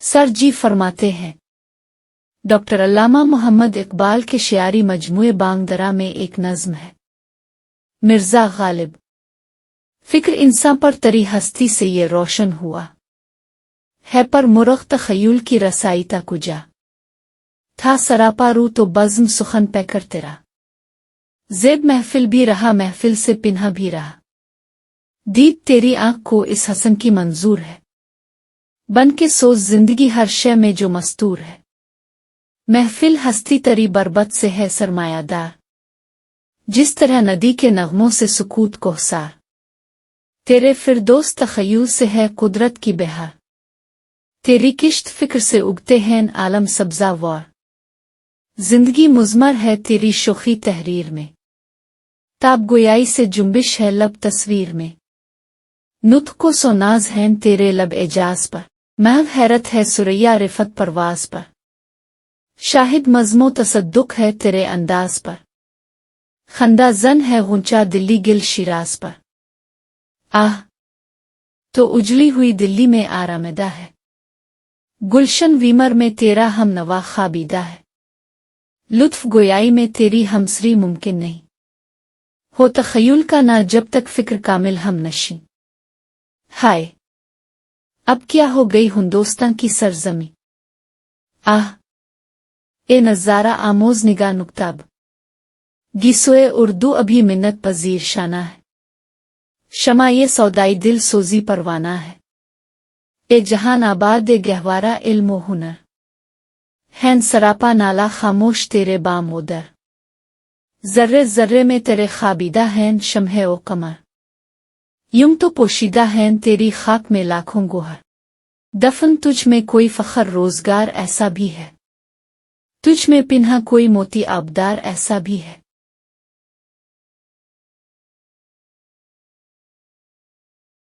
سر جی فرماتے ہیں ڈاکٹر علامہ محمد اقبال کے شعری مجموعے بانگ درا میں ایک نظم ہے مرزا غالب فکر انسان پر تری ہستی سے یہ روشن ہوا ہے پر مرغ تخیل کی رسائی تا کجا تھا سراپا رو تو بزم سخن پہ کر تیرا زیب محفل بھی رہا محفل سے پنہا بھی رہا دید تیری آنکھ کو اس حسن کی منظور ہے بن کے سوز زندگی ہر شے میں جو مستور ہے محفل ہستی تری بربت سے ہے سرمایہ دار جس طرح ندی کے نغموں سے سکوت کوہسار تیرے فردوس تخیل سے ہے قدرت کی بہار تیری کشت فکر سے اگتے ہیں عالم سبزہ وار زندگی مزمر ہے تیری شوخی تحریر میں تاب گویائی سے جنبش ہے لب تصویر میں نطق کو سوناز ہیں تیرے لب اعجاز پر محو حیرت ہے سریا رفت پرواز پر شاہد مزم و تصدق ہے تیرے انداز پر خندہ زن ہے غنچہ دلی گل شیراز پر آہ تو اجلی ہوئی دلی میں آرامدہ ہے گلشن ویمر میں تیرا ہم نوا خوابیدہ ہے لطف گویائی میں تیری ہمسری ممکن نہیں ہو تخیل کا نہ جب تک فکر کامل ہم نشیں ہائے اب کیا ہو گئی ہندوستان کی سرزمین آہ اے نظارہ آموز نگاہ نکتاب گیسوئے اردو ابھی منت پذیر شانہ ہے شمع یہ سودائی دل سوزی پروانہ ہے اے جہان آباد اے گہوارہ علم و ہنر ہین سراپا نالا خاموش تیرے بام و در ذرے ذرے میں تیرے خوابیدہ ہین شمع و قمر یوں تو پوشیدہ ہین تیری خاک میں لاکھوں گوہر دفن تجھ میں کوئی فخر روزگار ایسا بھی ہے تجھ میں پنہا کوئی موتی آبدار ایسا بھی ہے